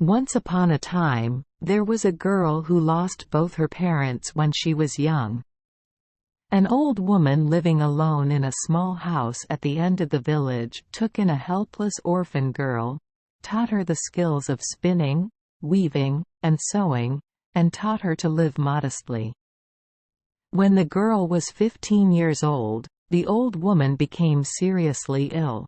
Once upon a time, there was a girl who lost both her parents when she was young. An old woman living alone in a small house at the end of the village took in a helpless orphan girl, taught her the skills of spinning, weaving, and sewing, and taught her to live modestly. When the girl was 15 years old, the old woman became seriously ill.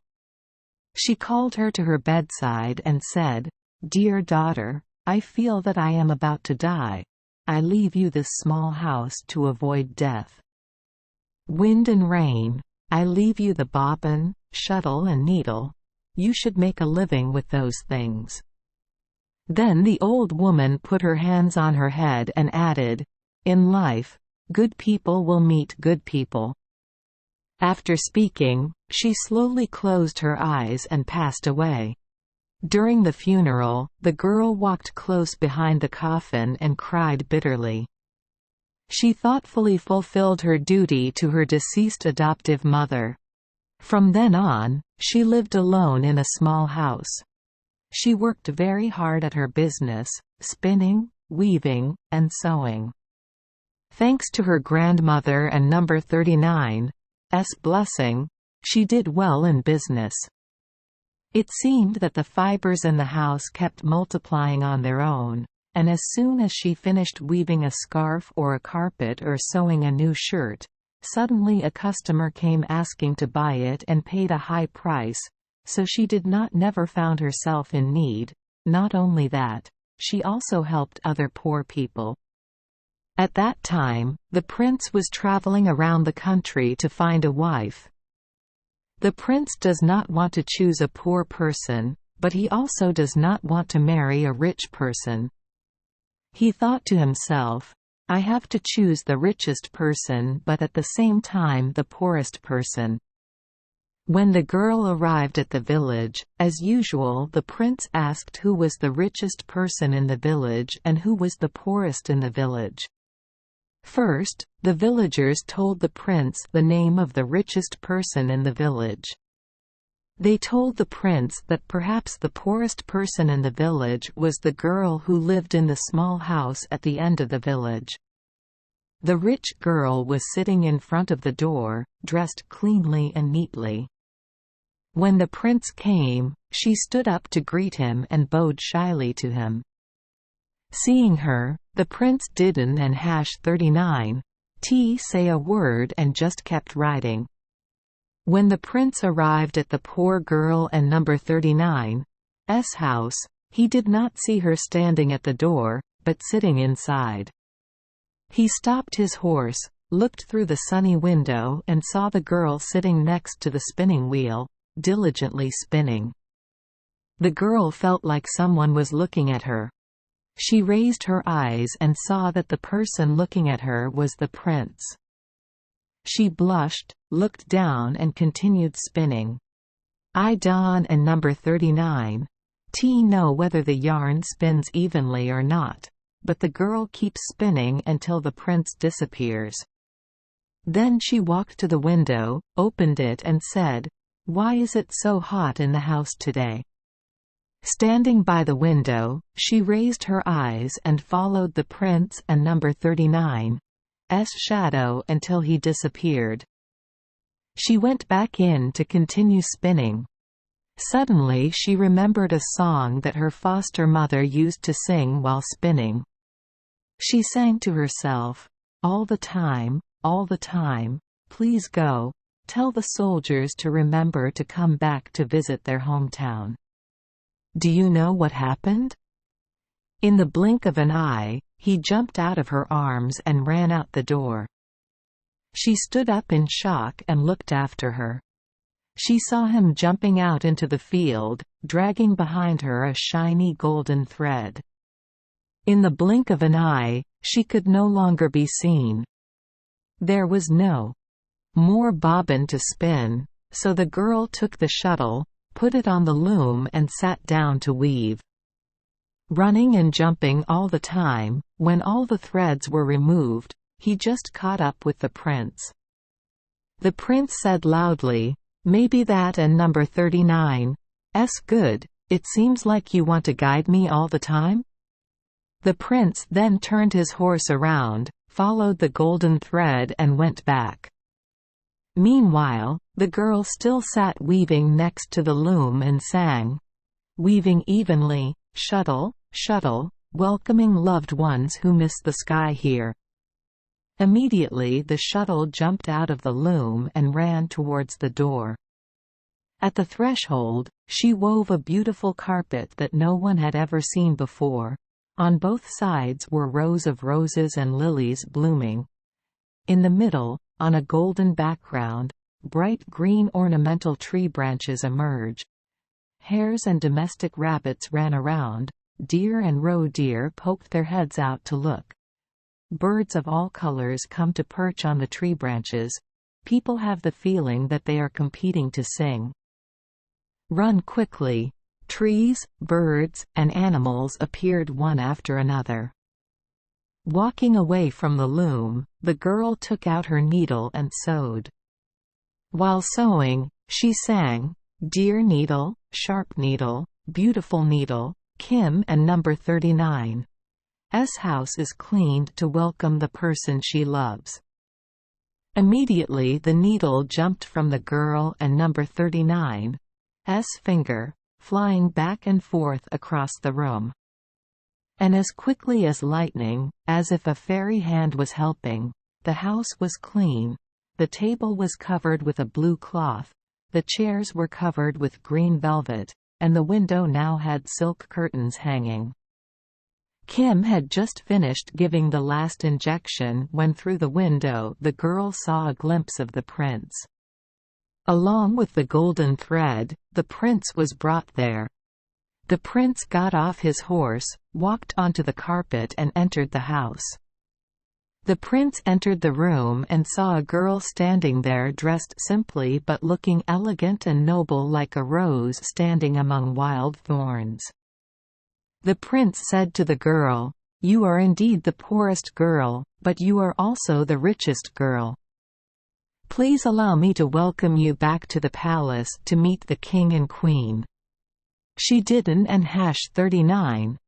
She called her to her bedside and said, "Dear daughter, I feel that I am about to die. I leave you this small house to avoid death. Wind and rain, I leave you the bobbin, shuttle and needle. You should make a living with those things." Then the old woman put her hands on her head and added, "In life, good people will meet good people." After speaking, she slowly closed her eyes and passed away. During the funeral, the girl walked close behind the coffin and cried bitterly. She thoughtfully fulfilled her duty to her deceased adoptive mother. From then on, she lived alone in a small house. She worked very hard at her business, spinning, weaving, and sewing. Thanks to her grandmother and number 39's blessing, she did well in business. It seemed that the fibers in the house kept multiplying on their own, and as soon as she finished weaving a scarf or a carpet or sewing a new shirt, suddenly a customer came asking to buy it and paid a high price, so she did not never found herself in need. Not only that, she also helped other poor people. At that time, the prince was traveling around the country to find a wife. The prince does not want to choose a poor person, but he also does not want to marry a rich person. He thought to himself, "I have to choose the richest person but at the same time the poorest person." When the girl arrived at the village, as usual the prince asked who was the richest person in the village and who was the poorest in the village. First, the villagers told the prince the name of the richest person in the village. They told the prince that perhaps the poorest person in the village was the girl who lived in the small house at the end of the village. The rich girl was sitting in front of the door, dressed cleanly and neatly. When the prince came, she stood up to greet him and bowed shyly to him. Seeing her, the prince didn't and #39 say a word and just kept writing. When the prince arrived at the poor girl and number 39's house, he did not see her standing at the door, but sitting inside. He stopped his horse, looked through the sunny window and saw the girl sitting next to the spinning wheel, diligently spinning. The girl felt like someone was looking at her. She raised her eyes and saw that the person looking at her was the prince. She blushed, looked down and continued spinning. I Don and number 39's know whether the yarn spins evenly or not, but the girl keeps spinning until the prince disappears. Then she walked to the window, opened it and said, "Why is it so hot in the house today?" Standing by the window, she raised her eyes and followed the prince and number 39's shadow until he disappeared. She went back in to continue spinning. Suddenly she remembered a song that her foster mother used to sing while spinning. She sang to herself, all the time, please go, tell the soldiers to remember to come back to visit their hometown." Do you know what happened? In the blink of an eye, he jumped out of her arms and ran out the door. She stood up in shock and looked after her. She saw him jumping out into the field, dragging behind her a shiny golden thread. In the blink of an eye, she could no longer be seen. There was no more bobbin to spin, so the girl took the shuttle, put it on the loom and sat down to weave. Running and jumping all the time, when all the threads were removed, he just caught up with the prince. The prince said loudly, "Maybe that and number 39's good "It seems like you want to guide me all the time?" The prince then turned his horse around, followed the golden thread and went back. Meanwhile, the girl still sat weaving next to the loom and sang, "Weaving evenly, shuttle, shuttle, welcoming loved ones who miss the sky here." Immediately the shuttle jumped out of the loom and ran towards the door. At the threshold, she wove a beautiful carpet that no one had ever seen before. On both sides were rows of roses and lilies blooming. In the middle, on a golden background, bright green ornamental tree branches emerged. Hares and domestic rabbits ran around, deer and roe deer poked their heads out to look. Birds of all colors come to perch on the tree branches. People have the feeling that they are competing to sing. Run quickly. Trees, birds, and animals appeared one after another. Walking away from the loom, the girl took out her needle and sewed. While sewing, she sang, "Dear needle, sharp needle, beautiful needle, Kim and number 39's house is cleaned to welcome the person she loves." Immediately the needle jumped from the girl and number 39's finger, flying back and forth across the room. And as quickly as lightning, as if a fairy hand was helping, the house was clean. The table was covered with a blue cloth, the chairs were covered with green velvet, and the window now had silk curtains hanging. Kim had just finished giving the last injection when through the window the girl saw a glimpse of the prince. Along with the golden thread, the prince was brought there. The prince got off his horse, walked onto the carpet and entered the house. The prince entered the room and saw a girl standing there dressed simply but looking elegant and noble like a rose standing among wild thorns. The prince said to the girl, "You are indeed the poorest girl, but you are also the richest girl. Please allow me to welcome you back to the palace to meet the king and queen." She didn't and #39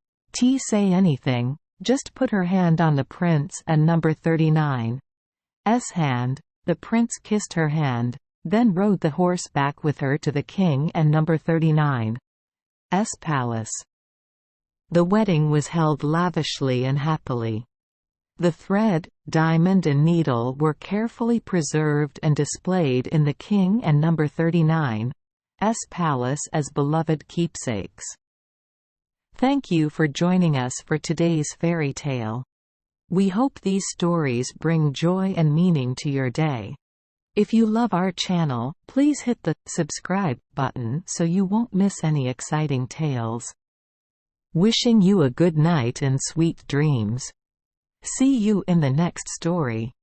say anything, just put her hand on the prince and number 39's hand. The prince kissed her hand, then rode the horse back with her to the king and number 39's palace. The wedding was held lavishly and happily. The thread, diamond and needle were carefully preserved and displayed in the king and number 39's palace as beloved keepsakes. Thank you for joining us for today's fairy tale. We hope these stories bring joy and meaning to your day. If you love our channel, please hit the subscribe button so you won't miss any exciting tales. Wishing you a good night and sweet dreams. See you in the next story.